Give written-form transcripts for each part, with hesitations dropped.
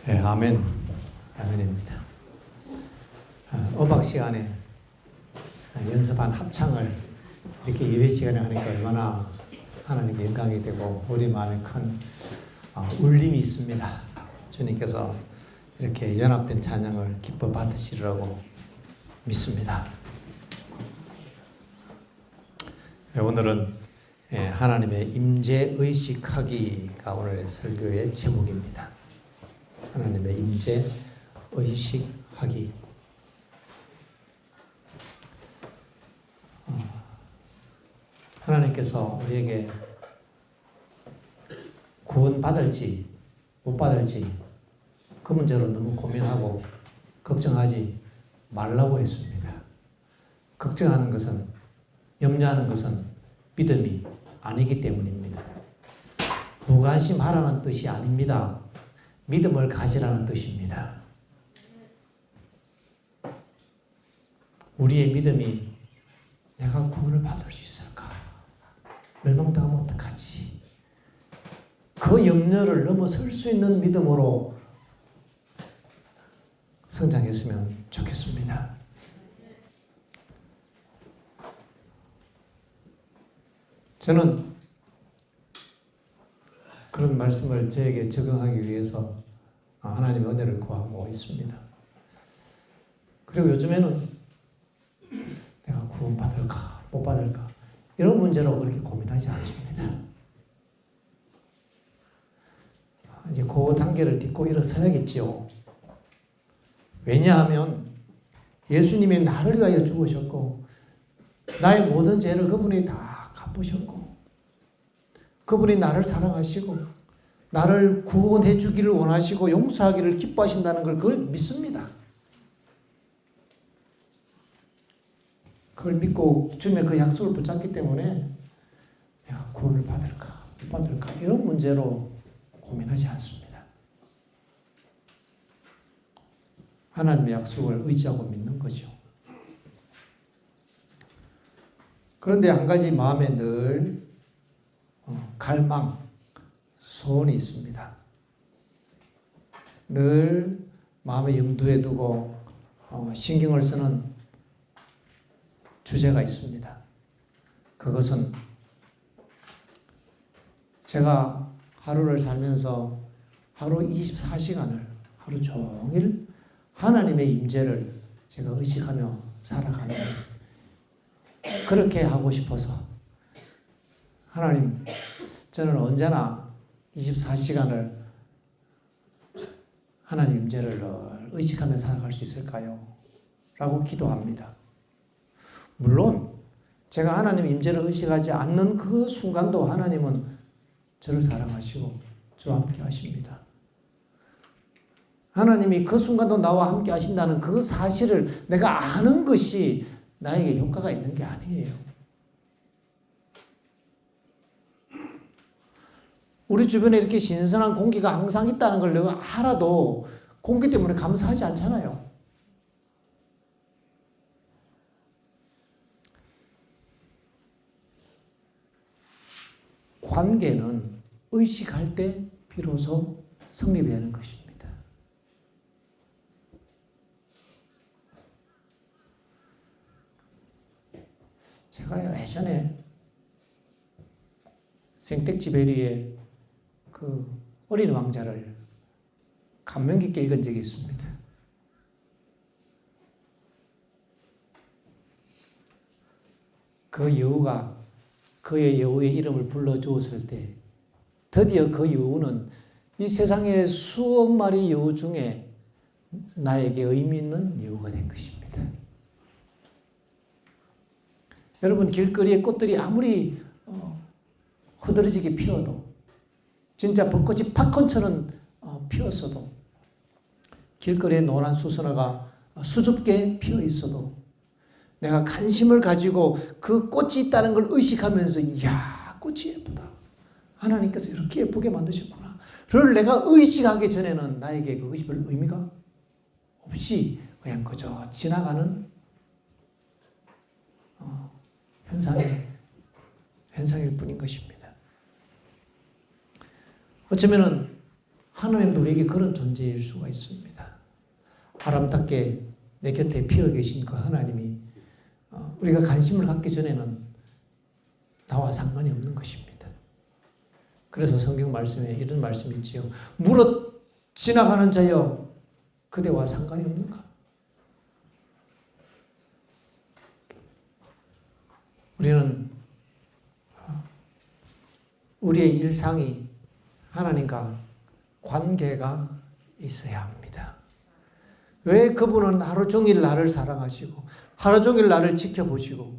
네, 아멘. 아멘입니다. 음악 시간에 연습한 합창을 이렇게 예배 시간에 하니까 얼마나 하나님께 영광이 되고 우리 마음에 큰 울림이 있습니다. 주님께서 이렇게 연합된 찬양을 기뻐 받으시리라고 믿습니다. 오늘은 하나님의 임재 의식하기가 오늘의 설교의 제목입니다. 하나님의 임재 의식하기. 하나님께서 우리에게 구원받을지 못 받을지 그 문제로 너무 고민하고 걱정하지 말라고 했습니다. 걱정하는 것은, 염려하는 것은 믿음이 아니기 때문입니다. 무관심하라는 뜻이 아닙니다. 믿음을 가지라는 뜻입니다. 우리의 믿음이 내가 구원을 받을 수 있을까? 멸망당하면 어떡하지? 그 염려를 넘어설 수 있는 믿음으로 성장했으면 좋겠습니다. 저는 그런 말씀을 저에게 적용하기 위해서 하나님의 은혜를 구하고 있습니다. 그리고 요즘에는 내가 구원 받을까 못 받을까 이런 문제로 그렇게 고민하지 않습니다. 이제 그 단계를 딛고 일어서야겠지요. 왜냐하면 예수님이 나를 위하여 죽으셨고 나의 모든 죄를 그분이 다 갚으셨고 그분이 나를 사랑하시고 나를 구원해 주기를 원하시고 용서하기를 기뻐하신다는 걸 그걸 믿습니다. 그걸 믿고 주님의 그 약속을 붙잡기 때문에 내가 구원을 받을까 못 받을까 이런 문제로 고민하지 않습니다. 하나님의 약속을 의지하고 믿는 거죠. 그런데 한 가지 마음에 늘 갈망, 소원이 있습니다. 늘 마음의 염두에 두고 신경을 쓰는 주제가 있습니다. 그것은 제가 하루를 살면서 하루 24시간을 하루 종일 하나님의 임재를 제가 의식하며 살아가는 그렇게 하고 싶어서 하나님 저는 언제나 24시간을 하나님 임재를 의식하며 살아갈 수 있을까요? 라고 기도합니다. 물론 제가 하나님 임재를 의식하지 않는 그 순간도 하나님은 저를 사랑하시고 저와 함께 하십니다. 하나님이 그 순간도 나와 함께 하신다는 그 사실을 내가 아는 것이 나에게 효과가 있는 게 아니에요. 우리 주변에 이렇게 신선한 공기가 항상 있다는 걸 내가 알아도 공기 때문에 감사하지 않잖아요. 관계는 의식할 때 비로소 성립되는 것입니다. 제가 예전에 생텍쥐베리의 그 어린 왕자를 감명 깊게 읽은 적이 있습니다. 그 여우가 그의 여우의 이름을 불러주었을 때 드디어 그 여우는 이 세상의 수억 마리 여우 중에 나에게 의미 있는 여우가 된 것입니다. 여러분 길거리의 꽃들이 아무리 흐드러지게 피어도 진짜 벚꽃이 팝콘처럼 피었어도 길거리에 노란 수선화가 수줍게 피어 있어도 내가 관심을 가지고 그 꽃이 있다는 걸 의식하면서 이야 꽃이 예쁘다. 하나님께서 이렇게 예쁘게 만드셨구나. 를 내가 의식하기 전에는 나에게 그것이 별 의미가 없이 그냥 그저 지나가는 현상일 뿐인 것입니다. 어쩌면은 하나님도 우리에게 그런 존재일 수가 있습니다. 아름답게 내 곁에 피어 계신 그 하나님이 우리가 관심을 갖기 전에는 나와 상관이 없는 것입니다. 그래서 성경 말씀에 이런 말씀이 있지요. 물어 지나가는 자여 그대와 상관이 없는가? 우리는 우리의 일상이 하나님과 관계가 있어야 합니다. 왜 그분은 하루 종일 나를 사랑하시고 하루 종일 나를 지켜보시고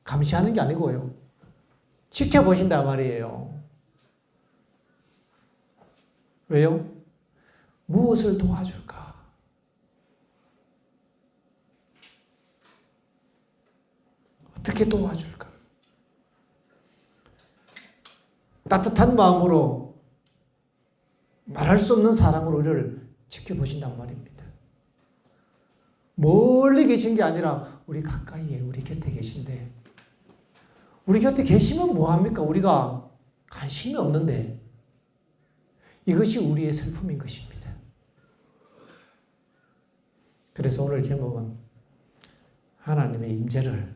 감시하는 게 아니고요. 지켜보신단 말이에요. 왜요? 무엇을 도와줄까? 어떻게 도와줄까? 따뜻한 마음으로 말할 수 없는 사랑으로 우리를 지켜보신단 말입니다. 멀리 계신 게 아니라 우리 가까이에 우리 곁에 계신데 우리 곁에 계시면 뭐합니까? 우리가 관심이 없는데 이것이 우리의 슬픔인 것입니다. 그래서 오늘 제목은 하나님의 임재를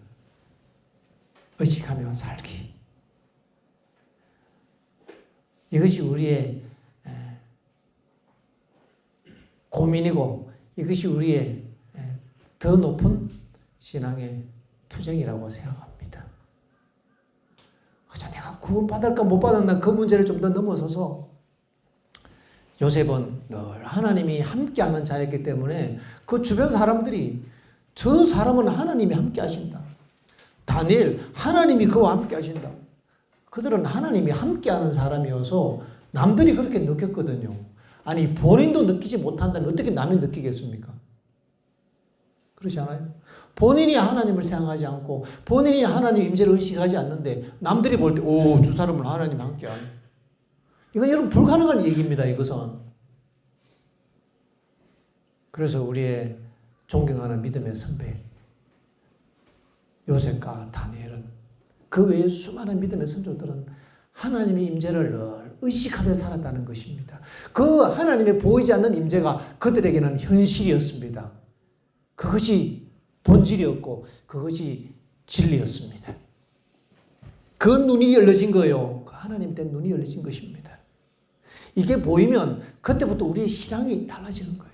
의식하며 살기. 이것이 우리의 고민이고 이것이 우리의 더 높은 신앙의 투쟁이라고 생각합니다. 그저 내가 구원받을까 못 받았나 그 문제를 좀 더 넘어서서 요셉은 늘 하나님이 함께하는 자였기 때문에 그 주변 사람들이 저 사람은 하나님이 함께 하신다. 다니엘 하나님이 그와 함께 하신다. 그들은 하나님이 함께하는 사람이어서 남들이 그렇게 느꼈거든요. 아니 본인도 느끼지 못한다면 어떻게 남이 느끼겠습니까? 그렇지 않아요? 본인이 하나님을 생각하지 않고 본인이 하나님 임재를 의식하지 않는데 남들이 볼 때 오, 저 사람은 하나님 함께하네. 이건 여러분 불가능한 얘기입니다. 이것은. 그래서 우리의 존경하는 믿음의 선배 요셉과 다니엘은 그 외에 수많은 믿음의 선조들은 하나님의 임재를 늘 의식하며 살았다는 것입니다. 그 하나님의 보이지 않는 임재가 그들에게는 현실이었습니다. 그것이 본질이었고 그것이 진리였습니다. 그 눈이 열려진 거예요. 하나님 된 눈이 열려진 것입니다. 이게 보이면 그때부터 우리의 신앙이 달라지는 거예요.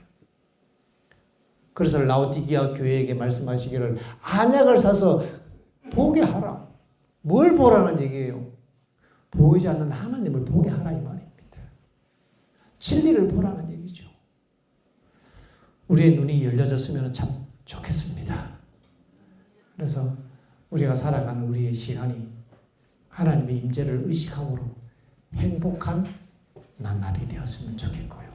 그래서 라오디게아 교회에게 말씀하시기를 안약을 사서 보게 하라. 뭘 보라는 얘기예요? 보이지 않는 하나님을 보게 하라 이 말입니다. 진리를 보라는 얘기죠. 우리의 눈이 열려졌으면 참 좋겠습니다. 그래서 우리가 살아가는 우리의 시간이 하나님의 임재를 의식함으로 행복한 나날이 되었으면 좋겠고요.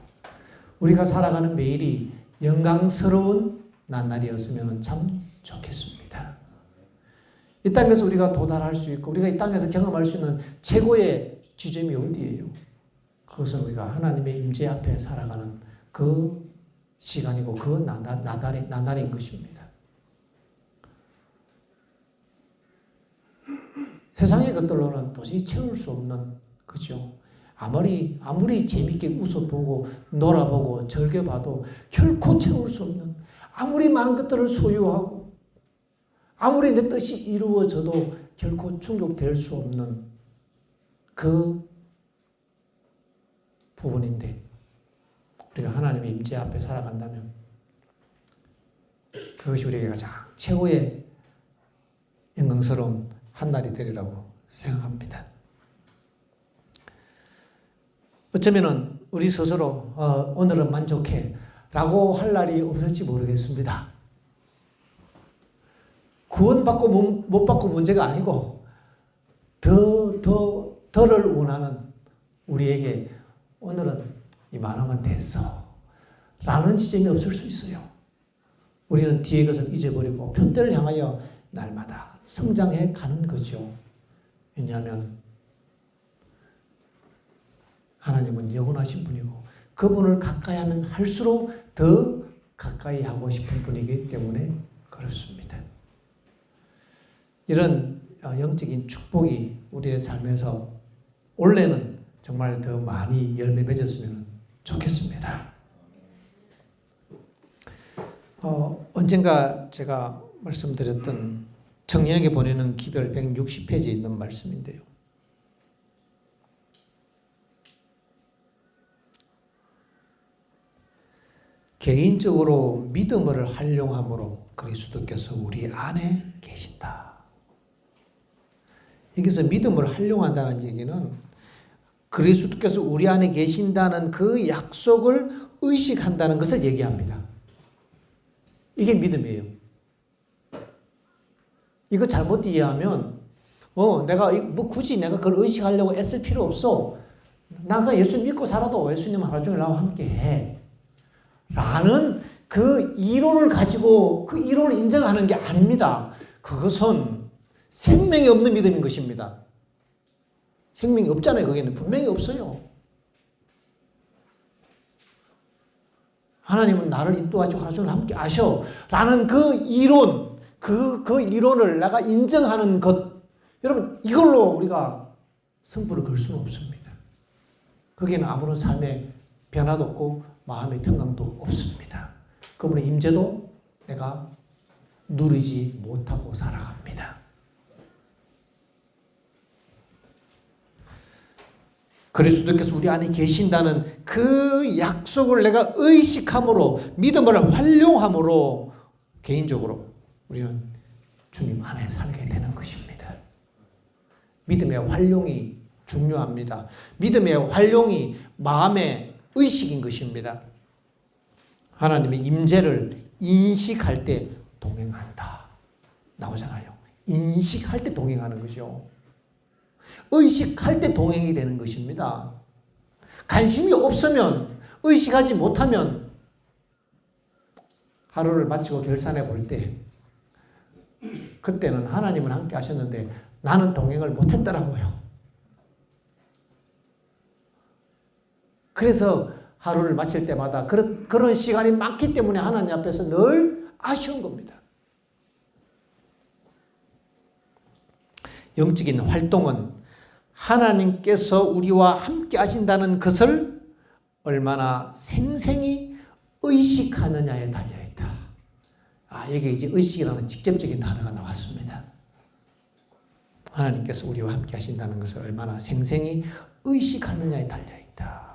우리가 살아가는 매일이 영광스러운 나날이었으면 참 좋겠습니다. 이 땅에서 우리가 도달할 수 있고 우리가 이 땅에서 경험할 수 있는 최고의 지점이 어디예요? 그것은 우리가 하나님의 임재 앞에 살아가는 그 시간이고 그 나날인 것입니다. 세상의 것들로는 도저히 채울 수 없는 거죠. 아무리 재밌게 웃어보고 놀아보고 즐겨봐도 결코 채울 수 없는 아무리 많은 것들을 소유하고 아무리 내 뜻이 이루어져도 결코 충족될 수 없는 그 부분인데 우리가 하나님의 임재 앞에 살아간다면 그것이 우리에게 가장 최고의 영광스러운 한날이 되리라고 생각합니다. 어쩌면은 우리 스스로 오늘은 만족해 라고 할 날이 없을지 모르겠습니다. 구원받고 못 받고 문제가 아니고 더를 원하는 우리에게 오늘은 이만하면 됐어 라는 지점이 없을 수 있어요. 우리는 뒤의 것을 잊어버리고 편대를 향하여 날마다 성장해 가는 거죠. 왜냐하면 하나님은 영원하신 분이고 그분을 가까이 하면 할수록 더 가까이 하고 싶은 분이기 때문에 그렇습니다. 이런 영적인 축복이 우리의 삶에서 올해는 정말 더 많이 열매 맺었으면 좋겠습니다. 언젠가 제가 말씀드렸던 청년에게 보내는 기별 160페이지에 있는 말씀인데요. 개인적으로 믿음을 활용함으로 그리스도께서 우리 안에 계신다. 여기서 믿음을 활용한다는 얘기는 그리스도께서 우리 안에 계신다는 그 약속을 의식한다는 것을 얘기합니다. 이게 믿음이에요. 이거 잘못 이해하면 내가 굳이 내가 그걸 의식하려고 애쓸 필요 없어. 나가 예수 믿고 살아도 예수님 하루 종일 나와 함께 해. 라는 그 이론을 가지고 그 이론을 인정하는 게 아닙니다. 그것은 생명이 없는 믿음인 것입니다. 생명이 없잖아요. 거기는 분명히 없어요. 하나님은 나를 인도하시고 하루 종일 함께 하셔. 라는 그 이론, 그 이론을 내가 인정하는 것. 여러분, 이걸로 우리가 승부를 걸 수는 없습니다. 거기에는 아무런 삶의 변화도 없고 마음의 평강도 없습니다. 그분의 임재도 내가 누리지 못하고 살아갑니다. 그리스도께서 우리 안에 계신다는 그 약속을 내가 의식함으로 믿음을 활용함으로 개인적으로 우리는 주님 안에 살게 되는 것입니다. 믿음의 활용이 중요합니다. 믿음의 활용이 마음의 의식인 것입니다. 하나님의 임재를 인식할 때 동행한다. 나오잖아요. 인식할 때 동행하는 거죠. 의식할 때 동행이 되는 것입니다. 관심이 없으면, 의식하지 못하면 하루를 마치고 결산해 볼 때 그때는 하나님은 함께 하셨는데 나는 동행을 못했더라고요. 그래서 하루를 마칠 때마다 그런 시간이 많기 때문에 하나님 앞에서 늘 아쉬운 겁니다. 영적인 활동은 하나님께서 우리와 함께 하신다는 것을 얼마나 생생히 의식하느냐에 달려있다. 여기 이제 의식이라는 직접적인 단어가 나왔습니다. 하나님께서 우리와 함께 하신다는 것을 얼마나 생생히 의식하느냐에 달려있다.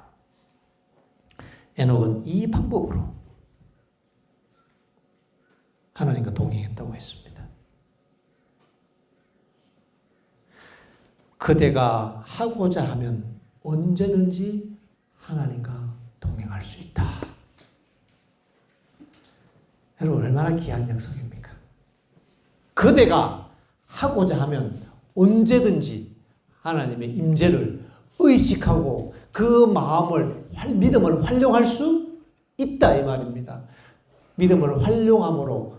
에녹은 이 방법으로 하나님과 동행했다고 했습니다. 그대가 하고자 하면 언제든지 하나님과 동행할 수 있다. 여러분, 얼마나 귀한 약속입니까? 그대가 하고자 하면 언제든지 하나님의 임재를 의식하고 그 마음을, 믿음을 활용할 수 있다 이 말입니다. 믿음을 활용함으로,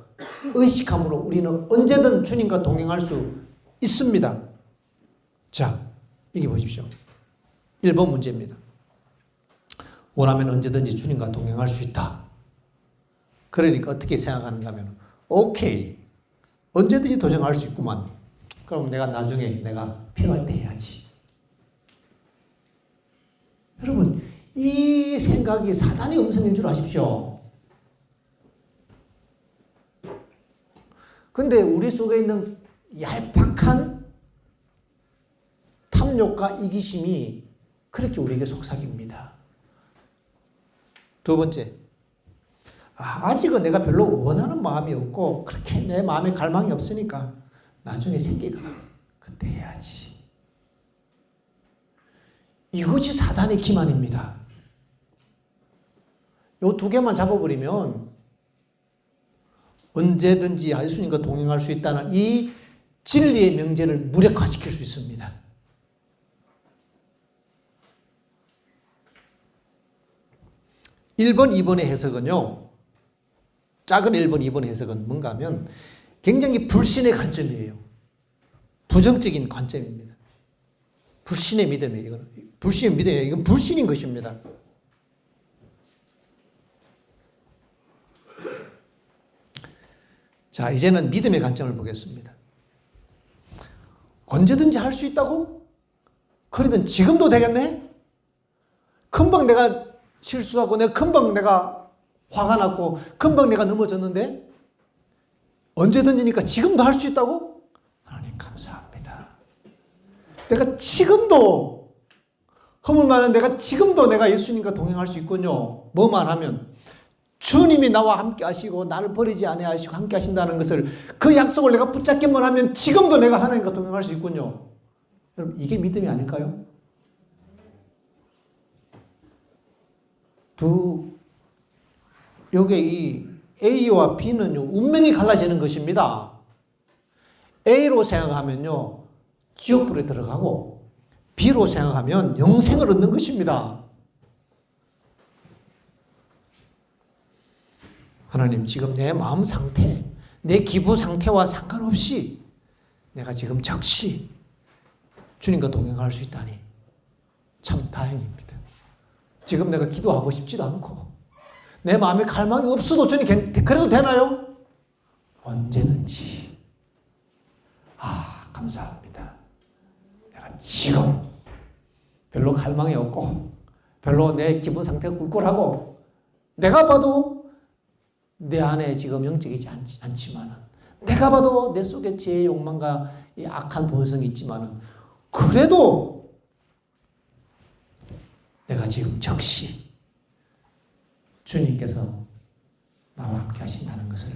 의식함으로 우리는 언제든 주님과 동행할 수 있습니다. 자, 여기 보십시오. 1번 문제입니다. 원하면 언제든지 주님과 동행할 수 있다. 그러니까 어떻게 생각하는가 하면, 오케이, 언제든지 동행할 수 있구만. 그럼 내가 나중에 내가 필요할 때 해야지. 여러분, 이 생각이 사단의 음성인 줄 아십시오. 근데 우리 속에 있는 얄팍한 탐욕과 이기심이 그렇게 우리에게 속삭입니다. 두 번째, 아직은 내가 별로 원하는 마음이 없고 그렇게 내 마음에 갈망이 없으니까 나중에 생기거든. 그때 해야지. 이것이 사단의 기만입니다. 요 두 개만 잡아버리면 언제든지 예수님과 동행할 수 있다는 이 진리의 명제를 무력화시킬 수 있습니다. (1번) (2번의) 해석은요, 작은 (1번) (2번의) 해석은 뭔가 하면 굉장히 불신의 관점이에요. 부정적인 관점입니다. 불신의 믿음이에요. 이건 불신의 믿음이에요. 이건 불신인 것입니다. 자, 이제는 믿음의 관점을 보겠습니다. 언제든지 할 수 있다고? 그러면 지금도 되겠네? 금방 내가 실수하고 금방 내가 화가 났고 금방 내가 넘어졌는데 언제든지니까 지금도 할 수 있다고? 하나님 감사합니다. 내가 지금도 허물 많은 내가 지금도 내가 예수님과 동행할 수 있군요. 뭐만 하면 주님이 나와 함께 하시고 나를 버리지 아니하시고 함께 하신다는 것을 그 약속을 내가 붙잡기만 하면 지금도 내가 하나님과 동행할 수 있군요. 여러분 이게 믿음이 아닐까요? 요게 이 A와 B는요 운명이 갈라지는 것입니다. A로 생각하면요 지옥불에 들어가고 B로 생각하면 영생을 얻는 것입니다. 하나님 지금 내 마음 상태, 내 기분 상태와 상관없이 내가 지금 즉시 주님과 동행할 수 있다니 참 다행입니다. 지금 내가 기도하고 싶지도 않고 내 마음에 갈망이 없어도 주님 그래도 되나요? 언제든지. 감사합니다. 내가 지금 별로 갈망이 없고 별로 내 기분 상태가 꿀꿀하고 내가 봐도 내 안에 지금 영적이지 않지만은 내가 봐도 내 속에 제 욕망과 이 악한 본성이 있지만은 그래도 내가 지금 즉시 주님께서 나와 함께 하신다는 것을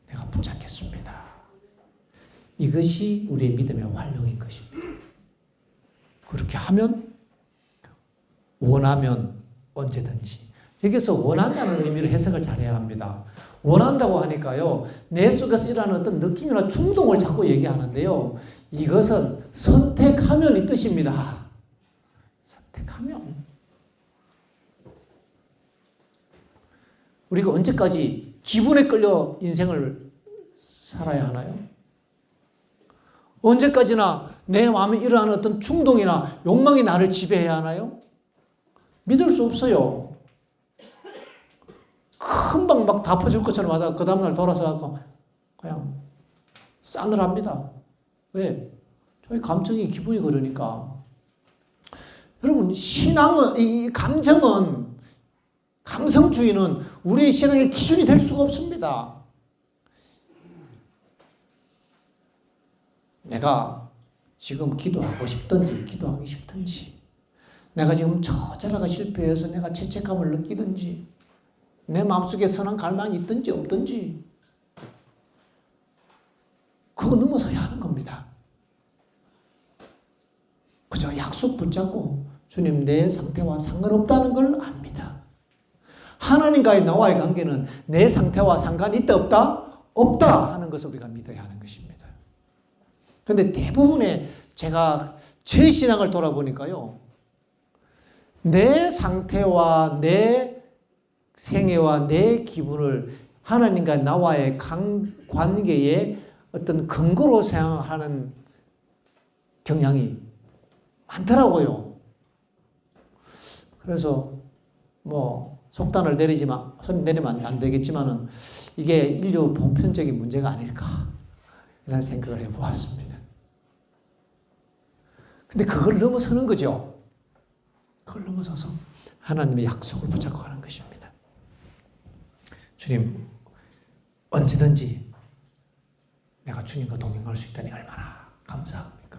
내가 붙잡겠습니다. 이것이 우리의 믿음의 활용인 것입니다. 그렇게 하면 원하면 언제든지. 여기서 원한다는 의미를 해석을 잘해야 합니다. 원한다고 하니까요. 내 속에서 일어나는 어떤 느낌이나 충동을 자꾸 얘기하는데요. 이것은 선택하면 이 뜻입니다. 선택하면. 우리가 언제까지 기분에 끌려 인생을 살아야 하나요? 언제까지나 내 마음에 일어나는 어떤 충동이나 욕망이 나를 지배해야 하나요? 믿을 수 없어요. 금방 막 다 퍼질 것처럼 하다가 그 다음날 돌아서 그냥 싸늘합니다. 왜? 저희 감정이 기분이 그러니까. 여러분 신앙은 이 감정은 감성주의는 우리의 신앙의 기준이 될 수가 없습니다. 내가 지금 기도하고 싶든지 기도하기 싫든지 내가 지금 처절하게 실패해서 내가 죄책감을 느끼든지 내 마음속에 선한 갈망이 있든지 없든지 그거 넘어서야 하는 겁니다. 그저 약속 붙잡고 주님 내 상태와 상관없다는 걸 압니다. 하나님과의 나와의 관계는 내 상태와 상관이 있다 없다? 없다 하는 것을 우리가 믿어야 하는 것입니다. 그런데 대부분의 제가 제 신앙을 돌아보니까요. 내 상태와 내 생애와 내 기분을 하나님과 나와의 관계의 어떤 근거로 생각하는 경향이 많더라고요. 그래서 속단을 내리면 안 되겠지만은 이게 인류 보편적인 문제가 아닐까 이런 생각을 해보았습니다. 근데 그걸 넘어서는 거죠. 그걸 넘어서서 하나님의 약속을 붙잡고 가는 것입니다. 주님, 언제든지 내가 주님과 동행할 수 있다니 얼마나 감사합니까?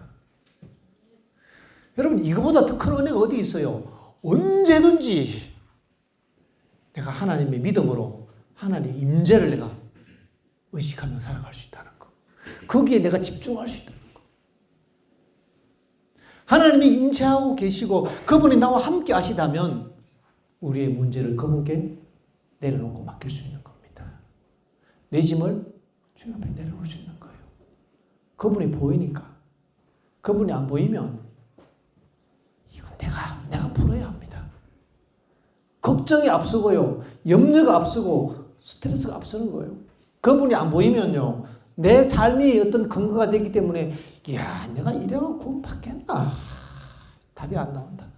여러분, 이거보다 더 큰 은혜가 어디 있어요? 언제든지 내가 하나님의 믿음으로 하나님의 임재를 내가 의식하며 살아갈 수 있다는 거. 거기에 내가 집중할 수 있다는 거. 하나님이 임재하고 계시고 그분이 나와 함께 하시다면 우리의 문제를 그분께 내려놓고 맡길 수 있는 겁니다. 내 짐을 주님 앞에 내려놓을 수 있는 거예요. 그분이 보이니까. 그분이 안 보이면 이건 내가 풀어야 합니다. 걱정이 앞서고요. 염려가 앞서고 스트레스가 앞서는 거예요. 그분이 안 보이면요. 내 삶이 어떤 근거가 되기 때문에 이야 내가 이래가 구원 받겠나. 답이 안 나온다.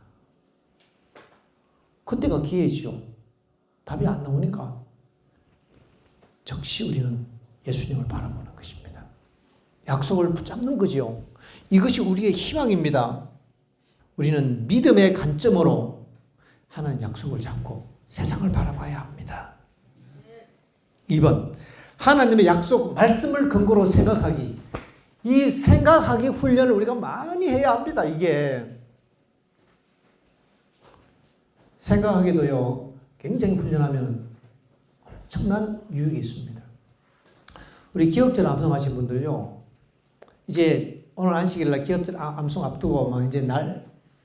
그때가 기회지요. 답이 안 나오니까 즉시 우리는 예수님을 바라보는 것입니다. 약속을 붙잡는 거죠. 이것이 우리의 희망입니다. 우리는 믿음의 관점으로 하나님 약속을 잡고 세상을 바라봐야 합니다. 2번, 하나님의 약속, 말씀을 근거로 생각하기. 이 생각하기 훈련을 우리가 많이 해야 합니다. 이게 생각하기도요, 굉장히 훈련하면 엄청난 유익이 있습니다. 우리 기억절 암송하신 분들요, 이제 오늘 안식일날 기억절 암송 앞두고 막 이제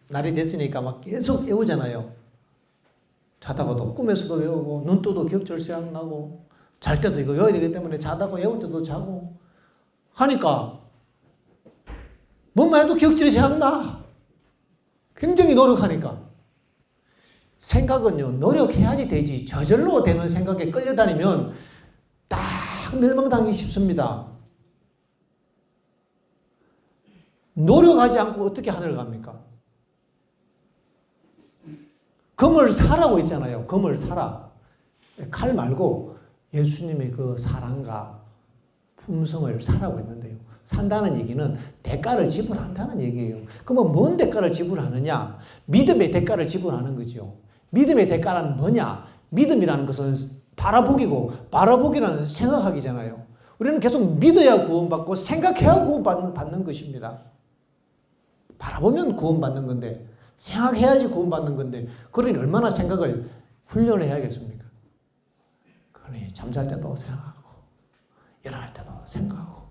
날이 됐으니까 막 계속 외우잖아요. 자다가도 꿈에서도 외우고, 눈 떠도 기억절 생각나고, 잘 때도 이거 외워야 되기 때문에 자다가 외울 때도 자고 하니까 뭐만 해도 기억절이 생각나. 굉장히 노력하니까. 생각은요, 노력해야지 되지. 저절로 되는 생각에 끌려다니면 딱 멸망당하기 쉽습니다. 노력하지 않고 어떻게 하늘을 갑니까? 검을 사라고 있잖아요. 검을 사라. 칼 말고 예수님의 그 사랑과 품성을 사라고 했는데요. 산다는 얘기는 대가를 지불한다는 얘기예요. 그러면 뭔 대가를 지불하느냐? 믿음의 대가를 지불하는 거죠. 믿음의 대가는 뭐냐? 믿음이라는 것은 바라보기고, 바라보기는 생각하기잖아요. 우리는 계속 믿어야 구원받고 생각해야 구원받는 것입니다. 바라보면 구원받는 건데, 생각해야지 구원받는 건데, 그러니 얼마나 생각을 훈련을 해야겠습니까? 그러니 잠잘 때도 생각하고, 일어날 때도 생각하고.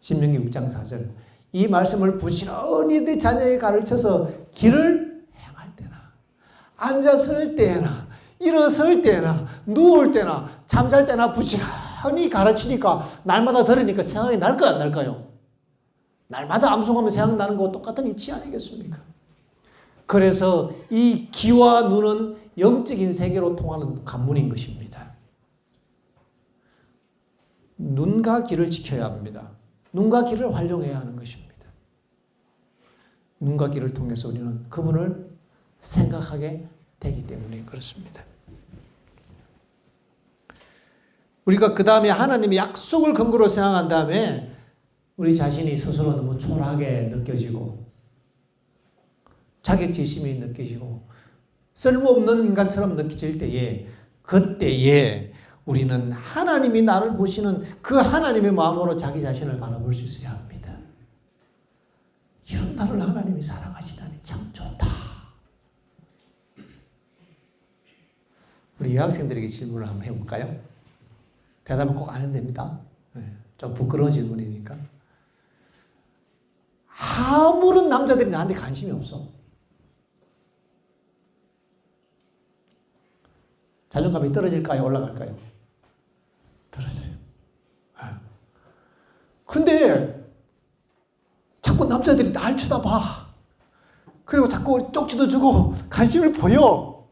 신명기 6장 4절, 이 말씀을 부지런히 내 자녀에게 가르쳐서 길을 행할 때나, 앉았을 때나, 일어설 때나, 누울 때나, 잠잘 때나 부지런히 가르치니까 날마다 들으니까 생각이 날까요, 안 날까요? 날마다 암송하면 생각나는 거 똑같은 이치 아니겠습니까? 그래서 이 귀와 눈은 영적인 세계로 통하는 관문인 것입니다. 눈과 귀를 지켜야 합니다. 눈과 귀를 활용해야 하는 것입니다. 눈과 귀를 통해서 우리는 그분을 생각하게 되기 때문에 그렇습니다. 우리가 그 다음에 하나님의 약속을 근거로 생각한 다음에 우리 자신이 스스로 너무 초라하게 느껴지고 자격지심이 느껴지고 쓸모없는 인간처럼 느껴질 때에, 그때에 우리는 하나님이 나를 보시는 그 하나님의 마음으로 자기 자신을 바라볼 수 있어야 합니다. 이런 나를 하나님이 사랑하시다니 참 좋다. 우리 여학생들에게 질문을 한번 해볼까요? 대답은 꼭 안 해도 됩니다. 좀 부끄러운 질문이니까. 아무런 남자들이 나한테 관심이 없어. 자존감이 떨어질까요? 올라갈까요? 떨어져요. 근데 자꾸 남자들이 날 쳐다봐. 그리고 자꾸 쪽지도 주고 관심을 보여.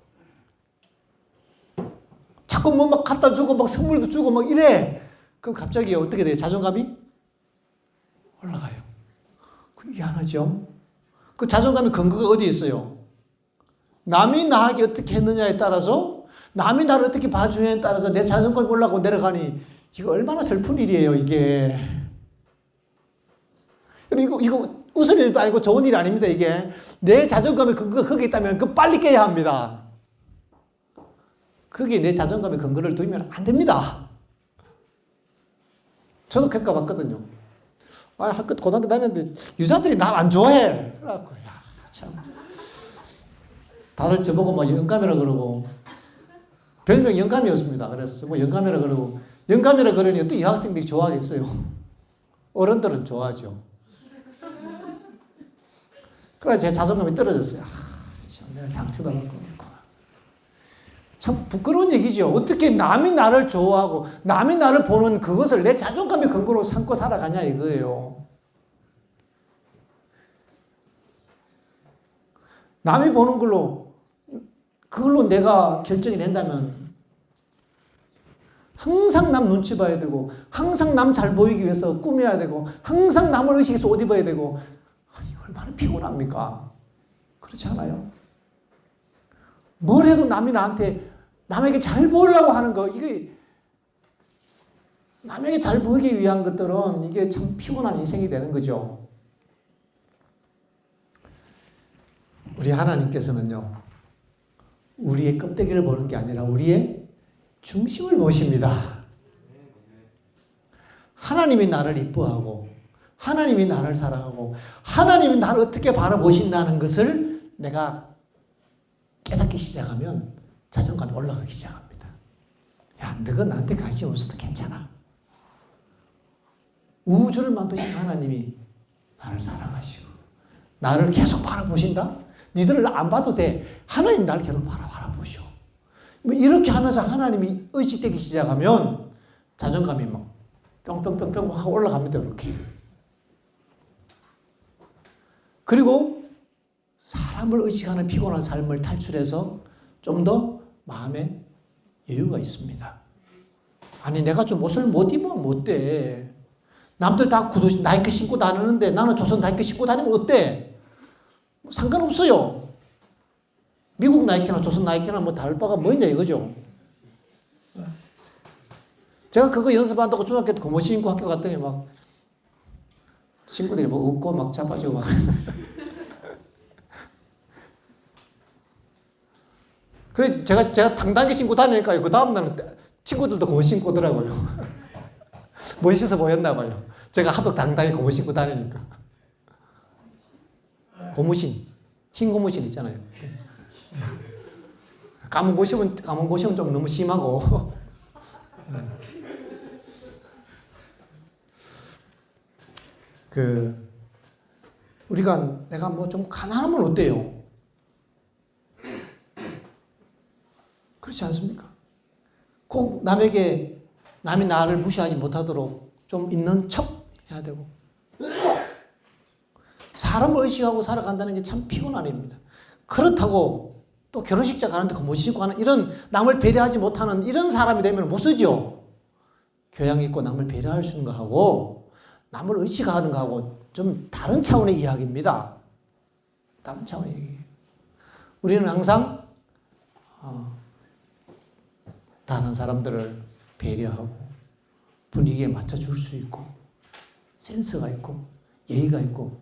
자꾸 뭐 막 갖다 주고 막 선물도 주고 막 이래. 그럼 갑자기 어떻게 돼요? 자존감이 올라가요. 희한하죠? 그 자존감의 근거가 어디에 있어요? 남이 나에게 어떻게 했느냐에 따라서, 남이 나를 어떻게 봐주냐에 따라서 내 자존감이 올라가고 내려가니, 이거 얼마나 슬픈 일이에요, 이게. 이거 웃을 일도 아니고 좋은 일이 아닙니다, 이게. 내 자존감의 근거가 거기에 있다면 그 빨리 깨야 합니다. 거기에 내 자존감의 근거를 두면 안 됩니다. 저도 겪어봤거든요. 학교 고등학교 다녔는데 유사들이 날 안 좋아해. 그래갖고 야 참. 다들 저보고 뭐 영감이라 그러고, 별명이 영감이었습니다. 그래서 뭐 영감이라 그러고, 영감이라 그러니 어떤 여학생들이 좋아하겠어요. 어른들은 좋아하죠. 그래서 제 자존감이 떨어졌어요. 참 내가 상처도 받고. 참 부끄러운 얘기죠. 어떻게 남이 나를 좋아하고 남이 나를 보는 그것을 내 자존감의 근거로 삼고 살아가냐 이거예요. 남이 보는 걸로, 그걸로 내가 결정이 된다면 항상 남 눈치 봐야 되고, 항상 남 잘 보이기 위해서 꾸며야 되고, 항상 남을 의식해서 옷 입어야 되고, 얼마나 피곤합니까? 그렇지 않아요? 뭘 해도 남이 나한테, 남에게 잘 보이려고 하는 거, 이게 남에게 잘 보이기 위한 것들은 이게 참 피곤한 인생이 되는 거죠. 우리 하나님께서는요, 우리의 껍데기를 보는 게 아니라 우리의 중심을 보십니다. 하나님이 나를 이뻐하고 하나님이 나를 사랑하고 하나님이 나를 어떻게 바라보신다는 것을 내가 깨닫기 시작하면 자존감이 올라가기 시작합니다. 야, 너가 나한테 관심 없어도 괜찮아. 우주를 만드신 하나님이 나를 사랑하시고 나를 계속 바라보신다? 니들을 안 봐도 돼. 하나님 나를 계속 바라보셔. 이렇게 하면서 하나님이 의식되기 시작하면 자존감이 막 뿅뿅뿅뿅 하고 올라갑니다. 이렇게. 그리고 사람을 의식하는 피곤한 삶을 탈출해서 좀 더 마음에 여유가 있습니다. 아니 내가 좀 옷을 못 입으면 어때? 남들 다 구두 나이키 신고 다니는데 나는 조선 나이키 신고 다니면 어때? 상관없어요. 미국 나이키나 조선 나이키나 뭐 다를 바가 뭐 있냐 이거죠. 제가 그거 연습한다고 중학교 때 고무 신고 학교 갔더니 막 친구들이 뭐 웃고 막 잡아주고 막 그래 제가 당당하게 신고 다니니까요. 그 다음날은 친구들도 고무 신고 오더라고요. 멋있어 보였나 봐요. 제가 하도 당당히 고무 신고 다니니까. 고무신, 흰 고무신 있잖아요. 검은 고무신은 좀 너무 심하고. 내가 뭐 좀 가난하면 어때요? 그렇지 않습니까? 꼭 남이 나를 무시하지 못하도록 좀 있는 척 해야 되고. 사람을 의식하고 살아간다는 게 참 피곤한 일입니다. 그렇다고 또 결혼식장 가는데 못 신고 하는 이런 남을 배려하지 못하는 이런 사람이 되면 못 쓰죠. 교양 있고 남을 배려할 수 있는 거 하고 남을 의식하는 거 하고 좀 다른 차원의 이야기입니다. 다른 차원의 얘기. 우리는 항상 다른 사람들을 배려하고 분위기에 맞춰줄 수 있고 센스가 있고 예의가 있고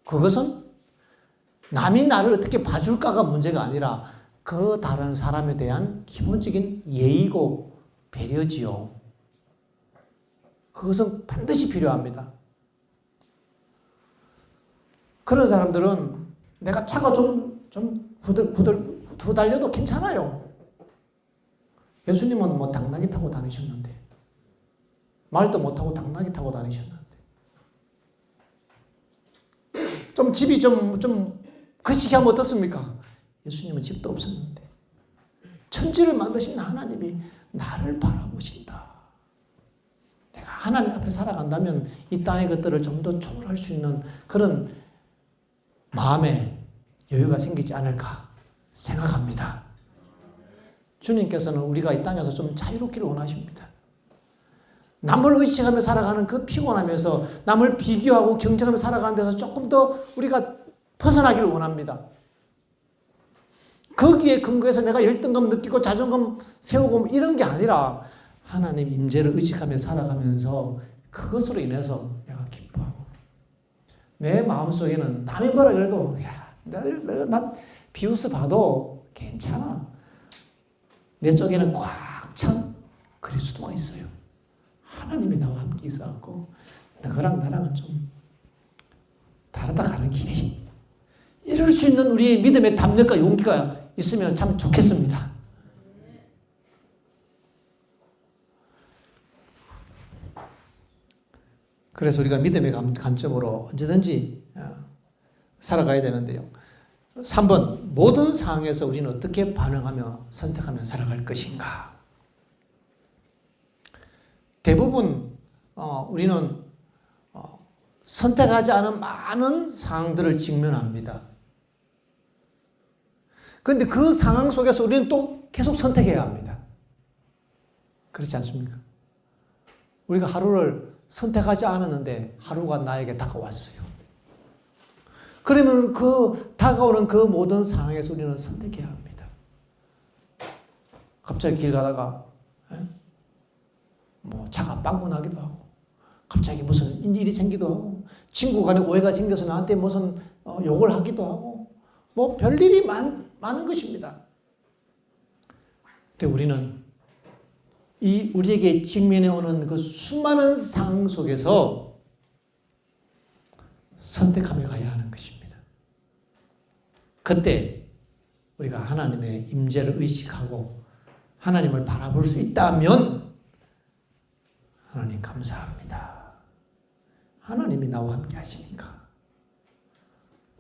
그것은 남이 나를 어떻게 봐줄까가 문제가 아니라 그 다른 사람에 대한 기본적인 예의고 배려지요. 그것은 반드시 필요합니다. 그런 사람들은 내가 차가 좀 후달려도 괜찮아요. 예수님은 뭐 당나귀 타고 다니셨는데 말도 못하고 당나귀 타고 다니셨는데 좀 집이 좀 거시기하면 어떻습니까? 예수님은 집도 없었는데 천지를 만드신 하나님이 나를 바라보신다. 내가 하나님 앞에 살아간다면 이 땅의 것들을 좀 더 초월할 수 있는 그런 마음에 여유가 생기지 않을까 생각합니다. 주님께서는 우리가 이 땅에서 좀 자유롭기를 원하십니다. 남을 의식하며 살아가는 그 피곤함에서 남을 비교하고 경쟁하며 살아가는 데서 조금 더 우리가 벗어나기를 원합니다. 거기에 근거해서 내가 열등감 느끼고 자존감 세우고 이런 게 아니라 하나님 임재를 의식하며 살아가면서 그것으로 인해서 내가 기뻐하고 내 마음속에는 남이 뭐라 그래도 야, 나 비웃어 봐도 괜찮아. 내 쪽에는 꽉 찬 그리스도가 있어요. 하나님이 나와 함께 있어갖고 너랑 나랑은 좀 다르다 가는 길이 이럴 수 있는 우리의 믿음의 담력과 용기가 있으면 참 좋겠습니다. 그래서 우리가 믿음의 관점으로 언제든지 살아가야 되는데요. 3번, 모든 상황에서 우리는 어떻게 반응하며 선택하며 살아갈 것인가? 대부분 우리는 선택하지 않은 많은 상황들을 직면합니다. 그런데 그 상황 속에서 우리는 또 계속 선택해야 합니다. 그렇지 않습니까? 우리가 하루를 선택하지 않았는데 하루가 나에게 다가왔어요. 그러면 그 다가오는 그 모든 상황에서 우리는 선택해야 합니다. 갑자기 길 가다가 뭐 차가 빵꾸 나기도 하고 갑자기 무슨 일이 생기도 하고 친구 간에 오해가 생겨서 나한테 무슨 욕을 하기도 하고 뭐 별일이 많은 것입니다. 근데 우리는 우리에게 직면해 오는 그 수많은 상황 속에서 선택하며 가야 하는 것입니다. 그때 우리가 하나님의 임재를 의식하고 하나님을 바라볼 수 있다면 하나님 감사합니다. 하나님이 나와 함께 하시니까.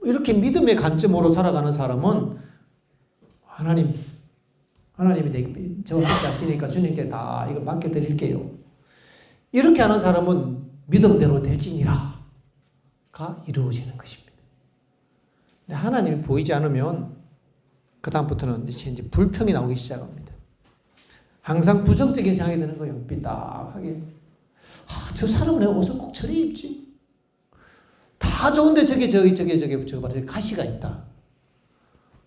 이렇게 믿음의 관점으로 살아가는 사람은 하나님이 저와 함께 하시니까 주님께 다 이거 맡겨드릴게요. 이렇게 하는 사람은 믿음대로 될지니라가 이루어지는 것입니다. 근데 하나님이 보이지 않으면 그 다음부터는 이제 불평이 나오기 시작합니다. 항상 부정적인 생각이 드는 거예요. 삐딱하게. 저 사람은 왜 옷을 꼭 저리 입지? 다 좋은데 저기 가시가 있다.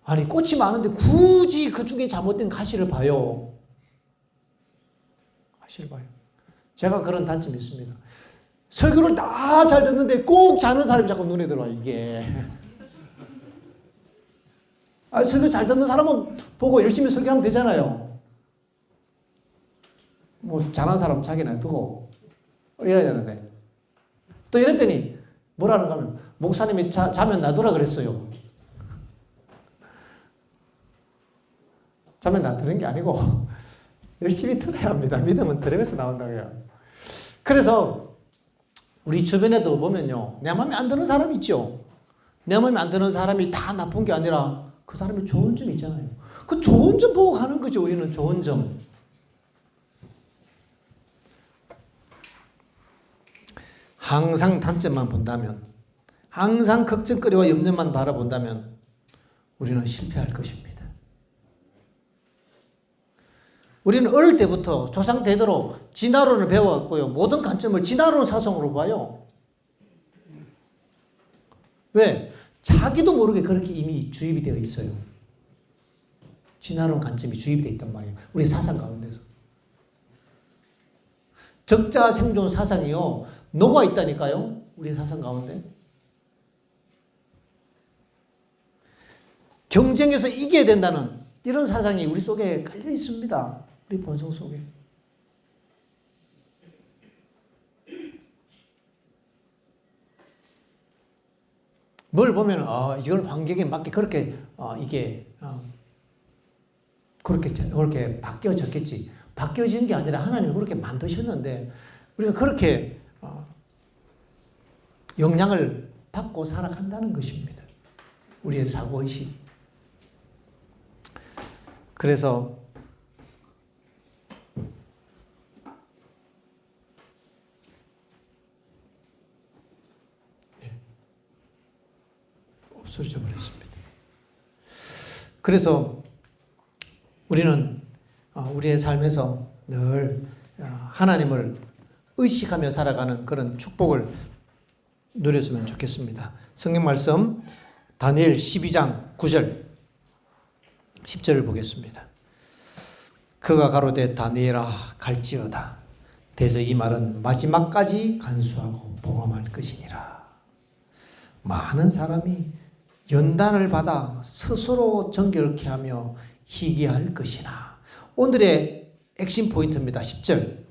아니 꽃이 많은데 굳이 그 중에 잘못된 가시를 봐요. 가시를 봐요. 제가 그런 단점이 있습니다. 설교를 다 잘 듣는데 꼭 자는 사람이 자꾸 눈에 들어와요. 이게. 설교 잘 듣는 사람은 보고 열심히 설교하면 되잖아요. 뭐 잘하는 사람 자기나 두고 이래야 되는데 또 이랬더니 뭐라는가 하면 목사님이 자면 놔두라 그랬어요. 자면 놔두는 게 아니고 열심히 들어야 합니다. 믿음은 들으면서 나온다고요. 그래서 우리 주변에도 보면요. 내 마음에 안 드는 사람이 있죠. 내 마음에 안 드는 사람이 다 나쁜 게 아니라 그 사람이 좋은 점이 있잖아요. 그 좋은 점 보고 가는 거죠. 우리는 좋은 점. 항상 단점만 본다면, 항상 걱정거리와 염려만 바라본다면 우리는 실패할 것입니다. 우리는 어릴 때부터 조상 대대로 진화론을 배워왔고요. 모든 관점을 진화론 사상으로 봐요. 왜? 자기도 모르게 그렇게 이미 주입이 되어 있어요. 진화론 관점이 주입이 되어 있단 말이에요. 우리 사상 가운데서. 적자 생존 사상이요. 녹아 있다니까요. 우리 사상 가운데. 경쟁에서 이겨야 된다는 이런 사상이 우리 속에 깔려 있습니다. 우리 본성 속에. 뭘 보면 이걸 환경에 맞게 그렇게 그렇게 바뀌어졌겠지. 바뀌어진 게 아니라 하나님이 그렇게 만드셨는데 우리가 그렇게 영향을 받고 살아간다는 것입니다. 우리의 사고의식. 그래서 없어져 버렸습니다. 그래서 우리는 우리의 삶에서 늘 하나님을 의식하며 살아가는 그런 축복을 누렸으면 좋겠습니다. 성경 말씀 다니엘 12장 9절 10절을 보겠습니다. 그가 가로되 다니엘아 갈지어다. 대저 이 말은 마지막까지 간수하고 봉함할 것이니라. 많은 사람이 연단을 받아 스스로 정결케 하며 희귀할 것이나. 오늘의 핵심 포인트입니다. 10절.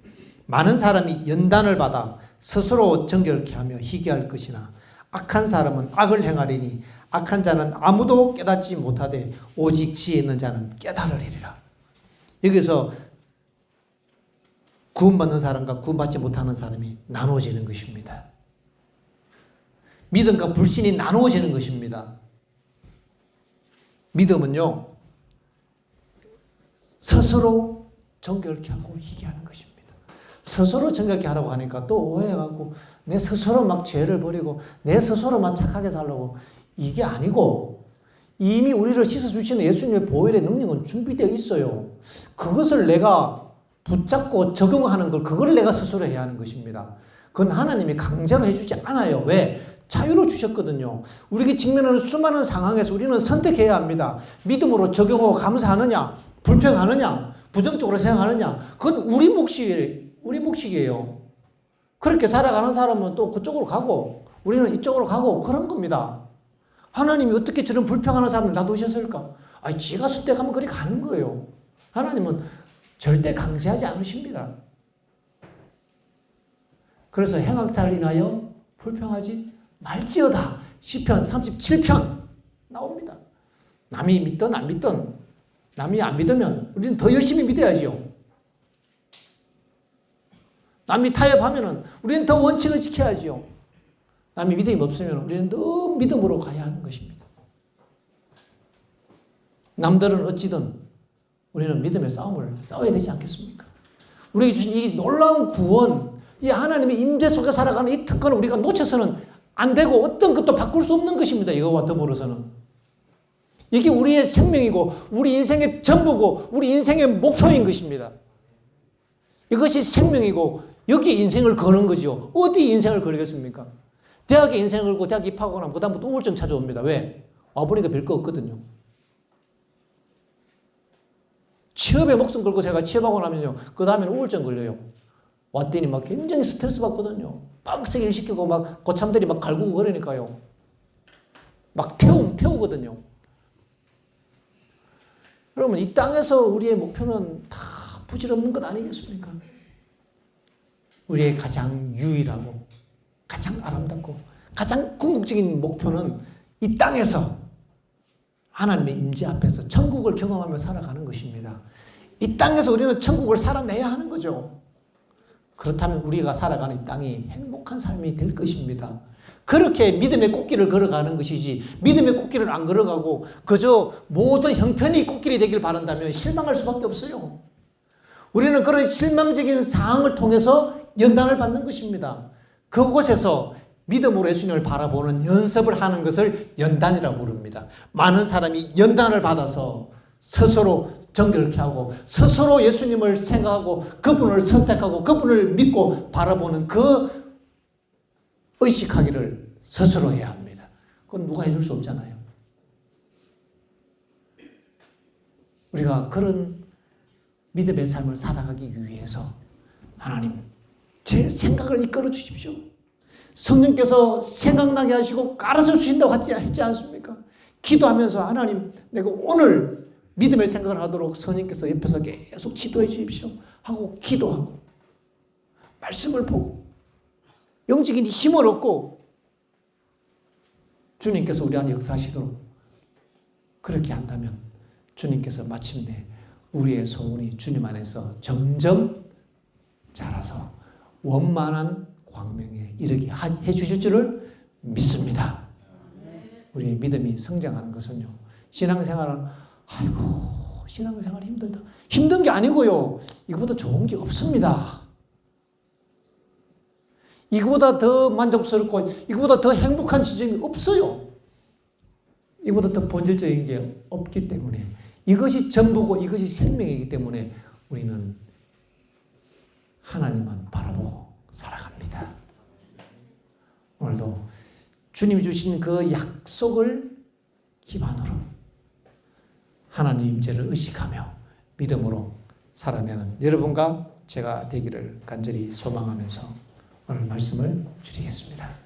많은 사람이 연단을 받아 스스로 정결케 하며 희귀할 것이나 악한 사람은 악을 행하리니 악한 자는 아무도 깨닫지 못하되 오직 지혜 있는 자는 깨달으리라. 여기서 구원받는 사람과 구원받지 못하는 사람이 나누어지는 것입니다. 믿음과 불신이 나누어지는 것입니다. 믿음은요, 스스로 정결케 하고 희귀하는 것입니다. 스스로 정결케 하라고 하니까 또 오해해갖고 내 스스로 막 죄를 버리고 내 스스로 막 착하게 살려고, 이게 아니고 이미 우리를 씻어주시는 예수님의 보혈의 능력은 준비되어 있어요. 그것을 내가 붙잡고 적용하는 걸, 그걸 내가 스스로 해야 하는 것입니다. 그건 하나님이 강제로 해주지 않아요. 왜? 자유로 주셨거든요. 우리에게 직면하는 수많은 상황에서 우리는 선택해야 합니다. 믿음으로 적용하고 감사하느냐, 불평하느냐, 부정적으로 생각하느냐, 그건 우리 몫이에요. 그렇게 살아가는 사람은 또 그쪽으로 가고 우리는 이쪽으로 가고 그런 겁니다. 하나님이 어떻게 저런 불평하는 사람을 놔두셨을까? 지가 선택하면 그리 가는 거예요. 하나님은 절대 강제하지 않으십니다. 그래서 행악자를 인하여 불평하지 말지어다. 시편 37편 나옵니다. 남이 믿든 안 믿든, 남이 안 믿으면 우리는 더 열심히 믿어야죠. 남이 타협하면 우리는 더 원칙을 지켜야죠. 남이 믿음이 없으면 우리는 더 믿음으로 가야 하는 것입니다. 남들은 어찌든 우리는 믿음의 싸움을 싸워야 되지 않겠습니까? 우리에게 주신 이 놀라운 구원, 이 하나님의 임재 속에 살아가는 이 특권을 우리가 놓쳐서는 안 되고 어떤 것도 바꿀 수 없는 것입니다. 이거와 더불어서는. 이게 우리의 생명이고 우리 인생의 전부고 우리 인생의 목표인 것입니다. 이것이 생명이고 여기에 인생을 거는 거죠. 어디 인생을 걸겠습니까? 대학에 인생을 걸고 대학 입학하고 나면 그 다음부터 우울증 찾아옵니다. 왜? 와보니까 별 거 없거든요. 취업에 목숨 걸고 제가 취업하고 나면요. 그 다음에는 우울증 걸려요. 왔더니 막 굉장히 스트레스 받거든요. 빡세게 일 시키고 막 고참들이 막 갈구고 그러니까요. 막 태우거든요. 여러분, 이 땅에서 우리의 목표는 다 부질없는 것 아니겠습니까? 우리의 가장 유일하고 가장 아름답고 가장 궁극적인 목표는 이 땅에서 하나님의 임재 앞에서 천국을 경험하며 살아가는 것입니다. 이 땅에서 우리는 천국을 살아내야 하는 거죠. 그렇다면 우리가 살아가는 이 땅이 행복한 삶이 될 것입니다. 그렇게 믿음의 꽃길을 걸어가는 것이지 믿음의 꽃길을 안 걸어가고 그저 모든 형편이 꽃길이 되길 바란다면 실망할 수밖에 없어요. 우리는 그런 실망적인 상황을 통해서 연단을 받는 것입니다. 그곳에서 믿음으로 예수님을 바라보는 연습을 하는 것을 연단이라고 부릅니다. 많은 사람이 연단을 받아서 스스로 정결케 하고 스스로 예수님을 생각하고 그분을 선택하고 그분을 믿고 바라보는 그 의식하기를 스스로 해야 합니다. 그건 누가 해줄 수 없잖아요. 우리가 그런 믿음의 삶을 살아가기 위해서 하나님 제 생각을 이끌어 주십시오. 성령께서 생각나게 하시고 가르쳐 주신다고 했지 않습니까? 기도하면서 하나님 내가 오늘 믿음의 생각을 하도록 성령께서 옆에서 계속 지도해 주십시오 하고 기도하고 말씀을 보고 영적인 힘을 얻고 주님께서 우리 안에 역사하시도록 그렇게 한다면 주님께서 마침내 우리의 소원이 주님 안에서 점점 자라서 원만한 광명에 이르게 해 주실 줄을 믿습니다. 우리의 믿음이 성장하는 것은요. 신앙생활은 신앙생활 힘들다. 힘든 게 아니고요. 이거보다 좋은 게 없습니다. 이거보다 더 만족스럽고 이거보다 더 행복한 지점이 없어요. 이거보다 더 본질적인 게 없기 때문에 이것이 전부고 이것이 생명이기 때문에 우리는 하나님만 바라보고 살아갑니다. 오늘도 주님이 주신 그 약속을 기반으로 하나님 임재를 의식하며 믿음으로 살아내는 여러분과 제가 되기를 간절히 소망하면서 오늘 말씀을 줄이겠습니다.